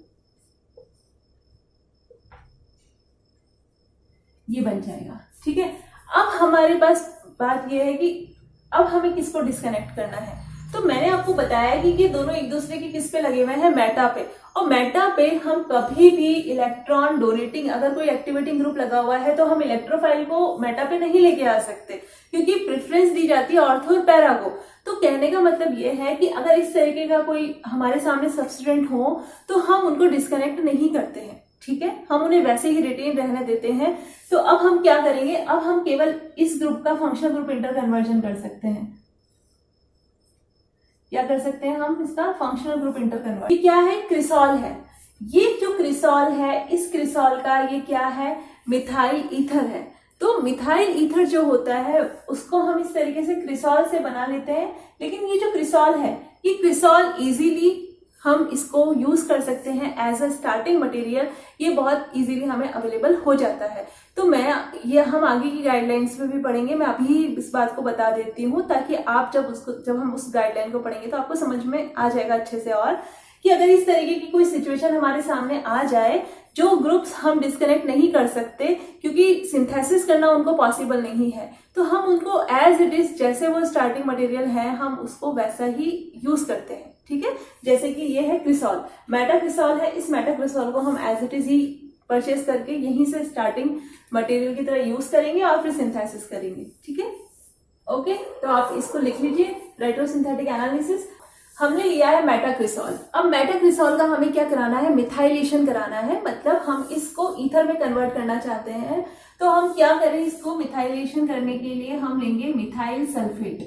ये बन जाएगा, ठीक है। अब हमारे पास बात ये है कि अब हमें किसको डिस्कनेक्ट करना है। तो मैंने आपको बताया कि ये दोनों एक दूसरे के किस पे लगे हुए हैं, मेटा पे, और मेटा पे हम कभी भी इलेक्ट्रॉन डोनेटिंग, अगर कोई एक्टिवेटिंग ग्रुप लगा हुआ है तो हम इलेक्ट्रोफाइल को मेटा पे नहीं लेके आ सकते, क्योंकि प्रेफरेंस दी जाती है ऑर्थो और पैरा को। तो कहने का मतलब ये है कि अगर इस तरीके का कोई हमारे सामने सब्स्टिट्यूएंट हो तो हम उनको डिस्कनेक्ट नहीं करते हैं, ठीक है, हम उन्हें वैसे ही रिटेन रहने देते हैं। तो अब हम क्या करेंगे, अब हम केवल इस ग्रुप का फंक्शनल ग्रुप इंटर कन्वर्जन कर सकते हैं। क्या कर सकते हैं हम, इसका फंक्शनल ग्रुप इंटर कन्वर्जन। ये क्या है, क्रिसॉल है। ये जो क्रिसॉल है, इस क्रिसॉल का ये क्या है, मिथाइल ईथर है। तो मिथाइल ईथर जो होता है उसको हम इस तरीके से क्रिसॉल से बना लेते हैं, लेकिन ये जो क्रिसॉल है ये क्रिसॉल इजीली हम इसको यूज कर सकते हैं एज अ स्टार्टिंग मटेरियल। ये बहुत इजीली हमें अवेलेबल हो जाता है। तो हम आगे की गाइडलाइंस में भी पढ़ेंगे, मैं अभी इस बात को बता देती हूँ ताकि आप जब हम उस गाइडलाइन को पढ़ेंगे तो आपको समझ में आ जाएगा अच्छे से। और कि अगर इस तरीके की कोई सिचुएशन हमारे सामने आ जाए, जो ग्रुप्स हम डिस्कनेक्ट नहीं कर सकते क्योंकि सिंथेसिस करना उनको पॉसिबल नहीं है, तो हम उनको एज इट इज, जैसे वो स्टार्टिंग मटेरियल है, हम उसको वैसा ही यूज करते हैं। ठीक है, जैसे कि ये है क्रिसॉल, मेटा क्रिसॉल है। इस मेटा क्रिसॉल को हम एज इट इज ही परचेज करके यहीं से स्टार्टिंग मटेरियल की तरह यूज करेंगे और फिर सिंथेसिस करेंगे। ठीक है, ओके, तो आप इसको लिख लीजिए, रेट्रोसिंथेटिक एनालिसिस। हमने लिया है मेटा क्रिसॉल। अब मेटा क्रिसॉल का हमें क्या कराना है, मिथाइलेशन कराना है, मतलब हम इसको ईथर में कन्वर्ट करना चाहते हैं। तो हम क्या करें, इसको मिथाइलेशन करने के लिए हम लेंगे मिथाइल सल्फेट।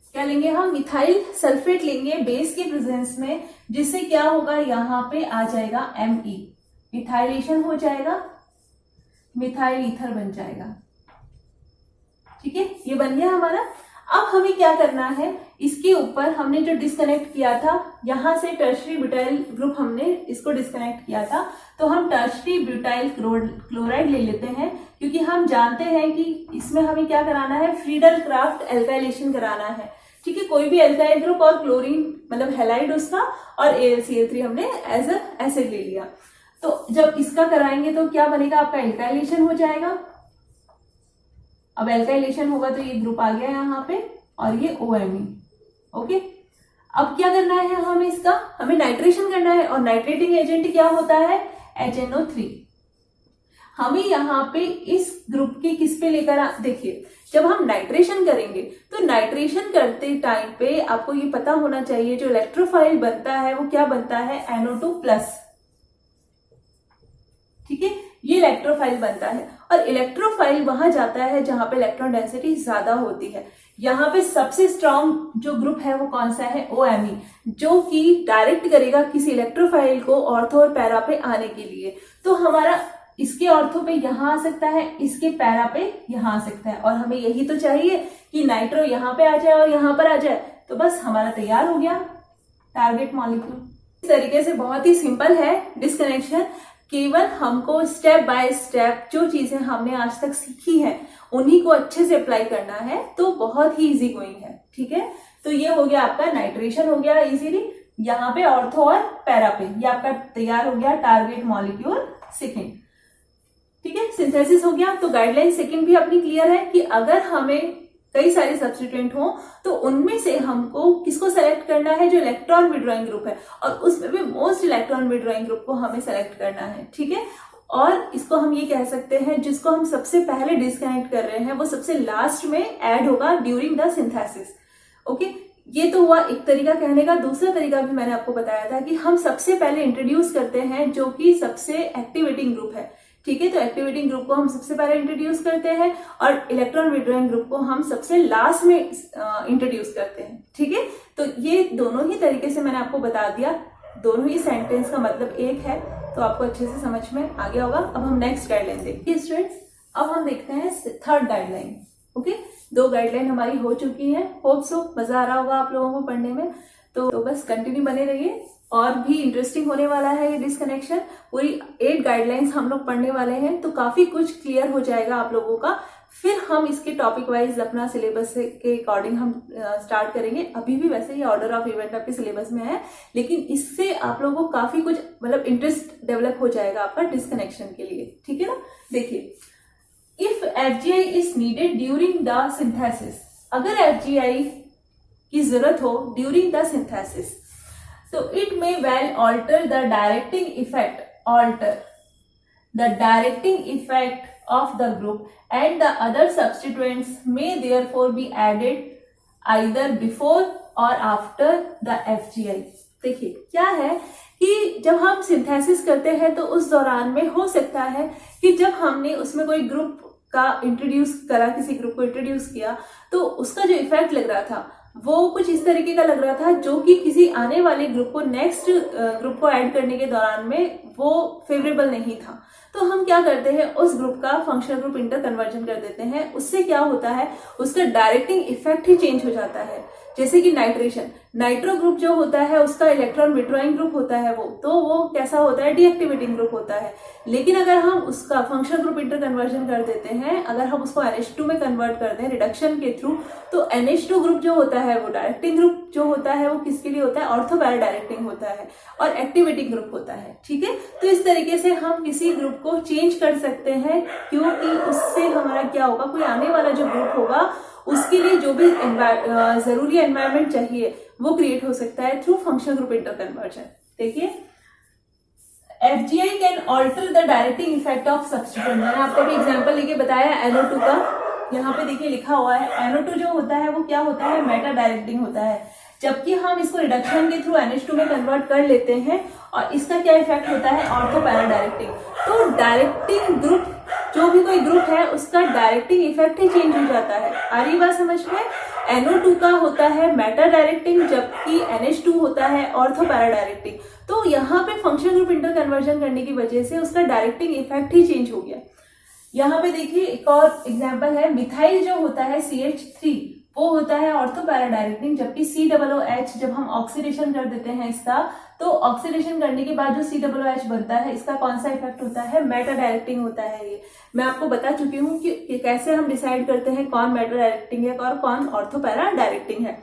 क्या लेंगे हम, मिथाइल सल्फेट लेंगे बेस के प्रेजेंस में, जिससे क्या होगा, यहाँ पे आ जाएगा Me, मिथाइलेशन हो जाएगा, मिथाइल ईथर बन जाएगा। ठीक है, ये बन गया हमारा। अब हमें क्या करना है, इसके ऊपर हमने जो डिस्कनेक्ट किया था, यहां से टर्शरी ब्यूटाइल ग्रुप हमने इसको डिस्कनेक्ट किया था, तो हम टर्शरी ब्यूटाइल क्लोराइड ले लेते हैं, क्योंकि हम जानते हैं कि इसमें हमें क्या कराना है, फ्रीडल क्राफ्ट एल्काइलेशन कराना है। ठीक है, कोई भी एल्काइल ग्रुप और क्लोरीन मतलब हैलाइड उसका, और AlCl3 हमने एज अ एसिड ले लिया। तो जब इसका कराएंगे तो क्या बनेगा, आपका एल्काइलेशन हो जाएगा। अब एल्काइलेशन होगा तो ये ग्रुप आ गया यहाँ पे, और ये OMe। ओके, अब क्या करना है हमें, इसका हमें नाइट्रेशन करना है, और नाइट्रेटिंग एजेंट क्या होता है, HNO3। हमें यहाँ पे इस ग्रुप के किस पे लेकर देखिए, जब हम नाइट्रेशन करेंगे तो नाइट्रेशन करते टाइम पे आपको ये पता होना चाहिए, जो इलेक्ट्रोफाइल बनता है वो क्या बनता है, NO2+। ठीक है, ये इलेक्ट्रोफाइल बनता है, और इलेक्ट्रोफाइल वहां जाता है जहां पे इलेक्ट्रॉन डेंसिटी ज्यादा होती है। यहाँ पे सबसे स्ट्रॉन्ग जो ग्रुप है वो कौन सा है, OMe, जो कि डायरेक्ट करेगा किसी इलेक्ट्रोफाइल को ऑर्थो और पैरा पे आने के लिए। तो हमारा इसके ऑर्थो पे यहाँ आ सकता है, इसके पैरा पे यहाँ आ सकता है, और हमें यही तो चाहिए कि नाइट्रो यहाँ पे आ जाए और यहाँ पर आ जाए, तो बस हमारा तैयार हो गया टारगेट मॉलिक्यूल। इस तरीके से बहुत ही सिंपल है डिस्कनेक्शन। केवल हमको स्टेप बाय स्टेप जो चीजें हमने आज तक सीखी हैं उन्हीं को अच्छे से अप्लाई करना है, तो बहुत ही इजी गोइंग है। ठीक है, तो ये हो गया आपका नाइट्रेशन हो गया इजीली, यहाँ पे ऑर्थो और पैरा पे, ये आपका तैयार हो गया टारगेट मॉलिक्यूल सेकेंड। ठीक है, सिंथेसिस हो गया। तो गाइडलाइन सेकेंड भी अपनी क्लियर है कि अगर हमें कई सारे सब्स्टिट्यूएंट हो तो उनमें से हमको किसको सेलेक्ट करना है, जो इलेक्ट्रॉन विड्रॉइंग ग्रुप है, और उसमें भी मोस्ट इलेक्ट्रॉन विड्रॉइंग ग्रुप को हमें सेलेक्ट करना है। ठीक है, और इसको हम ये कह सकते हैं, जिसको हम सबसे पहले डिस्कनेक्ट कर रहे हैं वो सबसे लास्ट में ऐड होगा ड्यूरिंग द सिंथेसिस। ओके, ये तो हुआ एक तरीका कहने का। दूसरा तरीका भी मैंने आपको बताया था कि हम सबसे पहले इंट्रोड्यूस करते हैं जो कि सबसे एक्टिवेटिंग ग्रुप है। ठीक है, तो एक्टिवेटिंग ग्रुप को हम सबसे पहले इंट्रोड्यूस करते हैं, और इलेक्ट्रॉन विड्रॉइंग ग्रुप को हम सबसे लास्ट में इंट्रोड्यूस करते हैं। ठीक है, तो ये दोनों ही तरीके से मैंने आपको बता दिया, दोनों ही सेंटेंस का मतलब एक है, तो आपको अच्छे से समझ में आ गया होगा। अब हम नेक्स्ट गाइडलाइन देखते हैं स्टूडेंट्स। अब हम देखते हैं थर्ड गाइडलाइन। ओके, 2 गाइडलाइन हमारी हो चुकी है। होप सो मजा आ रहा होगा आप लोगों को पढ़ने में, तो बस कंटिन्यू बने रहिए, और भी इंटरेस्टिंग होने वाला है ये डिस्कनेक्शन। पूरी 8 गाइडलाइंस हम लोग पढ़ने वाले हैं, तो काफी कुछ क्लियर हो जाएगा आप लोगों का। फिर हम इसके टॉपिक वाइज अपना सिलेबस के अकॉर्डिंग हम स्टार्ट करेंगे। अभी भी वैसे ही ऑर्डर ऑफ इवेंट आपके सिलेबस में है, लेकिन इससे आप लोगों को काफी कुछ मतलब इंटरेस्ट डेवलप हो जाएगा आपका डिस्कनेक्शन के लिए। ठीक है ना, देखिए, if FGI is needed during the synthesis, अगर FGI की जरूरत हो ड्यूरिंग द सिंथेसिस, तो it may well alter the directing effect of the group, and the other substituents may therefore be added either before or after the FGI। देखिए क्या है कि जब हम सिंथेसिस करते हैं तो उस दौरान में हो सकता है कि जब हमने उसमें कोई ग्रुप का इंट्रोड्यूस करा, किसी ग्रुप को इंट्रोड्यूस किया, तो उसका जो इफेक्ट लग रहा था वो कुछ इस तरीके का लग रहा था जो कि किसी आने वाले ग्रुप को, नेक्स्ट ग्रुप को ऐड करने के दौरान में वो फेवरेबल नहीं था। तो हम क्या करते हैं, उस ग्रुप का फंक्शनल ग्रुप इंटर कन्वर्जन कर देते हैं। उससे क्या होता है, उसका डायरेक्टिंग इफेक्ट ही चेंज हो जाता है। जैसे कि नाइट्रेशन, नाइट्रो ग्रुप जो होता है उसका इलेक्ट्रॉन विड्रॉइंग ग्रुप होता है तो वो कैसा होता है, डीएक्टिवेटिंग ग्रुप होता है। लेकिन अगर हम उसका फंक्शनल ग्रुप इंटर कन्वर्जन कर देते हैं, अगर हम उसको NH2 में कन्वर्ट कर दें रिडक्शन के थ्रू, तो NH2 ग्रुप जो होता है वो डायरेक्टिंग ग्रुप जो होता है वो किसके लिए होता है, ऑर्थो पैरा डायरेक्टिंग होता है और एक्टिवेटिंग ग्रुप होता है। ठीक है, तो इस तरीके से हम किसी ग्रुप को चेंज कर सकते हैं, क्योंकि उससे हमारा क्या होगा, कोई आने वाला जो ग्रुप होगा उसके लिए जो भी जरूरी एनवायरनमेंट चाहिए वो क्रिएट हो सकता है through functional group interconversion. देखिए, FGI can alter the directing effect of substituent. मैंने आपको अभी एग्जांपल लेके बताया NO2 का, यहाँ पे देखिए लिखा हुआ है NO2 जो होता है वो क्या होता है, मेटा डायरेक्टिंग होता है, जबकि हम इसको रिडक्शन के थ्रू NH2 में कन्वर्ट कर लेते हैं और इसका क्या इफेक्ट होता है, ऑर्थो पैरा डायरेक्टिंग। तो डायरेक्टिंग ग्रुप जो भी कोई ग्रुप है उसका डायरेक्टिंग इफेक्ट ही चेंज हो जाता है। आ रही बात समझ में? NO2 का होता है मेटा डायरेक्टिंग, जबकि NH2 होता है ऑर्थो पैरा डायरेक्टिंग। तो यहाँ पे फंक्शन ग्रुप इंटर कन्वर्जन करने की वजह से उसका डायरेक्टिंग इफेक्ट ही चेंज हो गया। यहाँ पे देखिए एक और एग्जांपल है, मिथाइल जो होता है CH3 वो होता है ऑर्थो पैरा डायरेक्टिंग, जबकि COOH जब हम ऑक्सीडेशन कर देते हैं इसका, तो ऑक्सीडेशन करने के बाद जो COOH बनता है इसका कौन सा इफेक्ट होता है, मेटा डायरेक्टिंग होता है। ये मैं आपको बता चुकी हूँ कि कैसे हम डिसाइड करते हैं कौन मेटा डायरेक्टिंग है और कौन ऑर्थो पैरा डायरेक्टिंग है।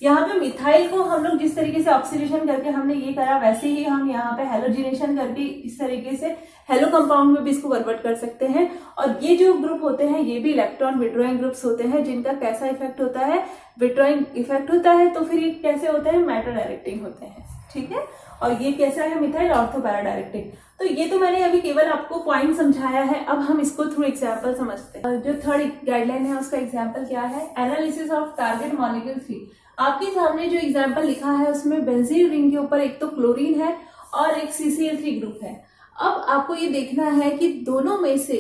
यहाँ पे मिथाइल को हम लोग जिस तरीके से ऑक्सीडेशन करके हमने ये करा, वैसे ही हम यहाँ पे हेलोजिनेशन करके इस तरीके से हेलो कंपाउंड में भी इसको कन्वर्ट कर सकते हैं। और ये जो ग्रुप होते हैं ये भी इलेक्ट्रॉन विड्रॉइंग ग्रुप्स होते हैं, जिनका कैसा इफेक्ट होता है, विड्रॉइंग इफेक्ट होता है। तो फिर ये कैसे होते हैं, मेटा डायरेक्टिंग होते हैं। ठीक है, और ये कैसा है, मिथाइल ऑर्थो पैरा डायरेक्टिंग। तो ये तो मैंने अभी केवल आपको पॉइंट समझाया है, अब हम इसको थ्रू एग्जाम्पल समझते हैं। जो थर्ड गाइडलाइन है उसका एग्जाम्पल क्या है, एनालिसिस ऑफ टारगेट मॉलिक्यूल 3। आपके सामने जो एग्जाम्पल लिखा है उसमें बेंजीन रिंग के ऊपर एक तो क्लोरीन है और एक CCl3 ग्रुप है। अब आपको ये देखना है कि दोनों में से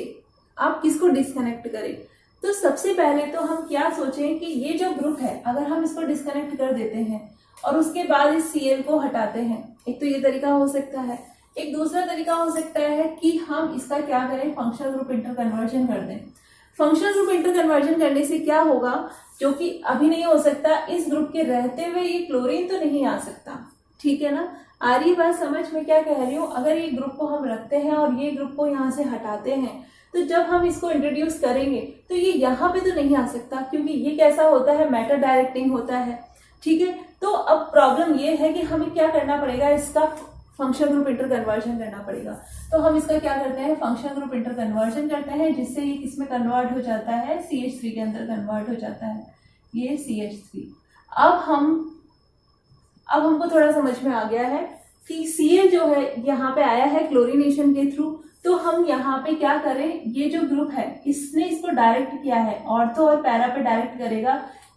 आप किसको डिस्कनेक्ट करें। तो सबसे पहले तो हम क्या सोचें कि ये जो ग्रुप है अगर हम इसको डिस्कनेक्ट कर देते हैं और उसके बाद इस Cl को हटाते हैं, एक तो ये तरीका हो सकता है। एक दूसरा तरीका हो सकता है कि हम इसका क्या करें, फंक्शनल ग्रुप इंटर कन्वर्जन कर दें। फंक्शनल ग्रुप इंटर कन्वर्जन करने से क्या होगा, जो कि अभी नहीं हो सकता, इस ग्रुप के रहते हुए ये क्लोरीन तो नहीं आ सकता। ठीक है ना, आ रही बात समझ में क्या कह रही हूँ। अगर ये ग्रुप को हम रखते हैं और ये ग्रुप को यहाँ से हटाते हैं, तो जब हम इसको इंट्रोड्यूस करेंगे तो ये यहाँ पे तो नहीं आ सकता, क्योंकि ये कैसा होता है, मेटा डायरेक्टिंग होता है। ठीक है, तो अब प्रॉब्लम ये है कि हमें क्या करना पड़ेगा, इसका फंक्शनल ग्रुप इंटर कन्वर्जन करना पड़ेगा। तो हम इसका क्या करते हैं, फंक्शनल ग्रुप इंटर कन्वर्जन करते हैं, जिससे ये किसमें कन्वर्ट हो जाता है, CH3 के अंदर कन्वर्ट हो जाता है, ये CH3। अब हमको थोड़ा समझ में आ गया है कि Cl जो है यहाँ पे आया है क्लोरीनेशन के थ्रू। तो हम यहाँ पे क्या करें, ये जो ग्रुप है इसने इसको डायरेक्ट किया है, ऑर्थो और पैरा पे डायरेक्ट करेगा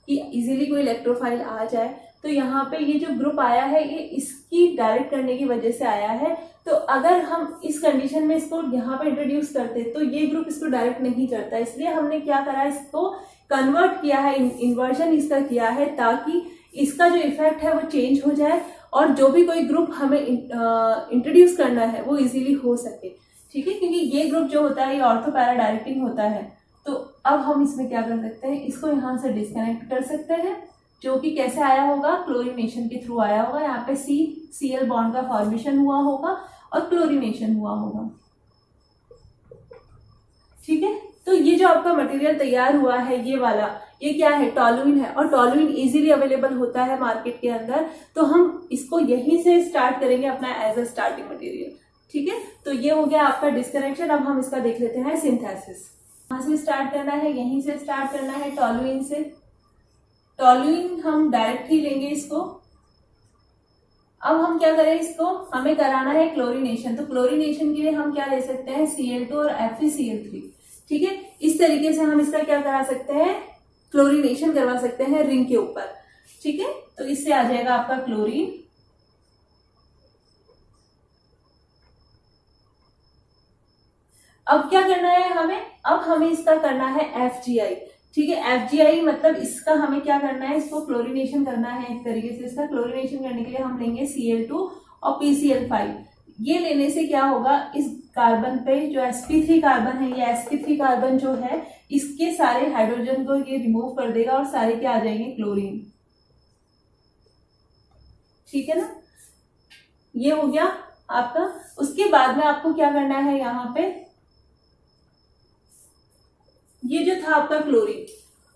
कि इजीली कोई इलेक्ट्रोफाइल आ जाए। तो यहाँ पे ये जो ग्रुप आया है ये इसकी डायरेक्ट करने की वजह से आया है। तो अगर हम इस कंडीशन में इसको यहाँ पे इंट्रोड्यूस करते तो ये ग्रुप इसको डायरेक्ट नहीं करता, इसलिए हमने क्या करा, इसको कन्वर्ट किया है, इन्वर्जन इसका किया है, ताकि इसका जो इफेक्ट है वो चेंज हो जाए और जो भी कोई ग्रुप हमें इंट्रोड्यूस करना है वो इजीली हो सके। ठीक है, क्योंकि ये ग्रुप जो होता है ये ऑर्थो पैरा डायरेक्टिंग होता है। तो अब हम इसमें क्या कर सकते हैं, इसको यहाँ से डिस्कनेक्ट कर सकते हैं, जो कि कैसे आया होगा, क्लोरीनेशन के थ्रू आया होगा। यहाँ पे CCl बॉन्ड का फॉर्मेशन हुआ होगा और क्लोरीनेशन हुआ होगा। ठीक है, तो ये जो आपका मटेरियल तैयार हुआ है ये वाला, ये क्या है, टॉलुइन है, और टॉलुइन इजीली अवेलेबल होता है मार्केट के अंदर। तो हम इसको यहीं से स्टार्ट करेंगे अपना एज अ स्टार्टिंग मटेरियल। ठीक है, तो ये हो गया आपका डिस्कनेक्शन। अब हम इसका देख लेते हैं सिंथेसिस। कहाँ से स्टार्ट करना है, यहीं से स्टार्ट करना है, टॉलुइन से। टॉलुइन हम डायरेक्ट ही लेंगे इसको। अब हम क्या करें, इसको हमें कराना है क्लोरीनेशन। तो क्लोरीनेशन के लिए हम क्या ले सकते हैं, Cl2 और FeCl3। ठीक है, इस तरीके से हम इसका क्या करा सकते हैं, क्लोरीनेशन करवा सकते हैं रिंग के ऊपर। ठीक है, तो इससे आ जाएगा आपका क्लोरीन। अब क्या करना है हमें, अब हमें इसका करना है FGI। ठीक है, FGI मतलब इसका हमें क्या करना है, इसको क्लोरीनेशन करना है एक तरीके से। इसका क्लोरीनेशन करने के लिए हम लेंगे Cl2 और PCl5। ये लेने से क्या होगा, इस कार्बन पे जो sp3 कार्बन है, ये sp3 कार्बन जो है इसके सारे हाइड्रोजन को ये रिमूव कर देगा और सारे क्या आ जाएंगे, क्लोरीन। ठीक है ना, ये हो गया आपका। उसके बाद में आपको क्या करना है, यहाँ पे ये जो था आपका क्लोरीन,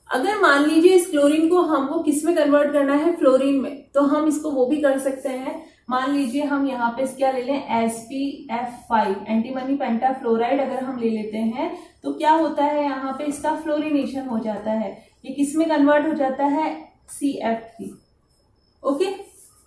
अगर मान लीजिए इस क्लोरीन को हमको किस में कन्वर्ट करना है, फ्लोरीन में, तो हम इसको वो भी कर सकते हैं। मान लीजिए हम यहाँ पे क्या ले लें, SpF5 एंटीमनी पेंटाफ्लोराइड अगर हम ले लेते हैं तो क्या होता है, यहाँ पे इसका फ्लोरिनेशन हो जाता है, ये किस में कन्वर्ट हो जाता है, CF3। ओके,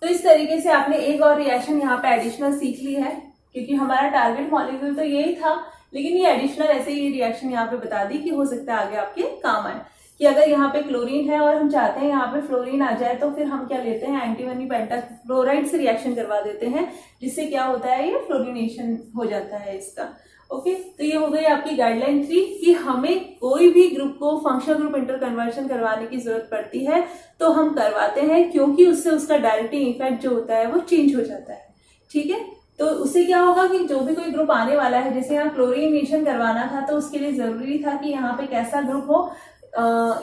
तो इस तरीके से आपने एक और रिएक्शन यहाँ पे एडिशनल सीख ली है, क्योंकि हमारा टारगेट मॉलिक्यूल तो यही था, लेकिन ये एडिशनल ऐसे ही रिएक्शन यहाँ पे बता दी कि हो सकता है आगे आपके काम आए। कि अगर यहाँ पे क्लोरीन है और हम चाहते हैं यहाँ पे फ्लोरीन आ जाए, तो फिर हम क्या लेते हैं, एंटीमनी पेंटाफ्लोराइड से रिएक्शन करवा देते हैं, जिससे क्या होता है, ये फ्लोरिनेशन हो जाता है इसका। ओके, तो ये हो गई आपकी गाइडलाइन 3 कि हमें कोई भी ग्रुप को फंक्शनल ग्रुप इंटर कन्वर्शन करवाने की जरूरत पड़ती है तो हम करवाते हैं, क्योंकि उससे उसका डायरेक्टिंग इफेक्ट जो होता है वो चेंज हो जाता है। ठीक है, तो उससे क्या होगा कि जो भी कोई ग्रुप आने वाला है, जैसे यहाँ क्लोरीनेशन करवाना था तो उसके लिए जरूरी था कि यहाँ पे कैसा ग्रुप हो,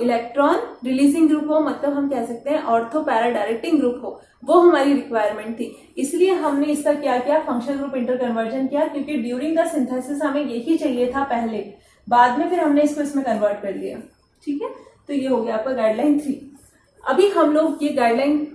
इलेक्ट्रॉन रिलीजिंग ग्रुप हो, मतलब हम कह सकते हैं ऑर्थो पैरा डायरेक्टिंग ग्रुप हो, वो हमारी रिक्वायरमेंट थी। इसलिए हमने इसका क्या किया, फंक्शनल ग्रुप इंटर कन्वर्जन किया, क्योंकि ड्यूरिंग द सिंथेसिस हमें यही चाहिए था पहले, बाद में फिर हमने इसको इसमें कन्वर्ट कर लिया। ठीक है, तो ये हो गया आपका गाइडलाइन 3। अभी हम लोग ये गाइडलाइन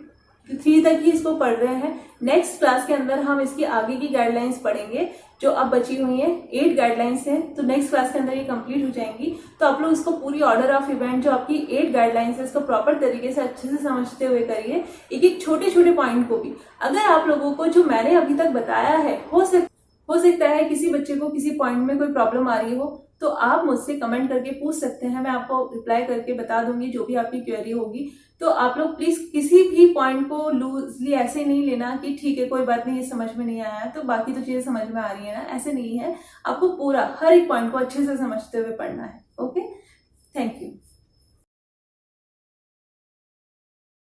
3 तक ही इसको पढ़ रहे हैं। नेक्स्ट क्लास के अंदर हम इसकी आगे की गाइडलाइंस पढ़ेंगे, जो अब बची हुई हैं 8 गाइडलाइंस हैं, तो नेक्स्ट क्लास के अंदर ये कंप्लीट हो जाएंगी। तो आप लोग इसको पूरी ऑर्डर ऑफ इवेंट जो आपकी 8 गाइडलाइंस है, इसको प्रॉपर तरीके से अच्छे से समझते हुए करिए, एक एक छोटे छोटे पॉइंट को भी। अगर आप लोगों को जो मैंने अभी तक बताया है, हो सकता है किसी बच्चे को किसी पॉइंट में कोई प्रॉब्लम आ रही हो, तो आप मुझसे कमेंट करके पूछ सकते हैं, मैं आपको रिप्लाई करके बता दूंगी जो भी आपकी क्वेरी होगी। तो आप लोग प्लीज किसी भी पॉइंट को लूजली ऐसे नहीं लेना कि ठीक है कोई बात नहीं, ये समझ में नहीं आया तो बाकी तो चीजें समझ में आ रही है ना, ऐसे नहीं है। आपको पूरा हर एक पॉइंट को अच्छे से समझते हुए पढ़ना है। Okay, thank you.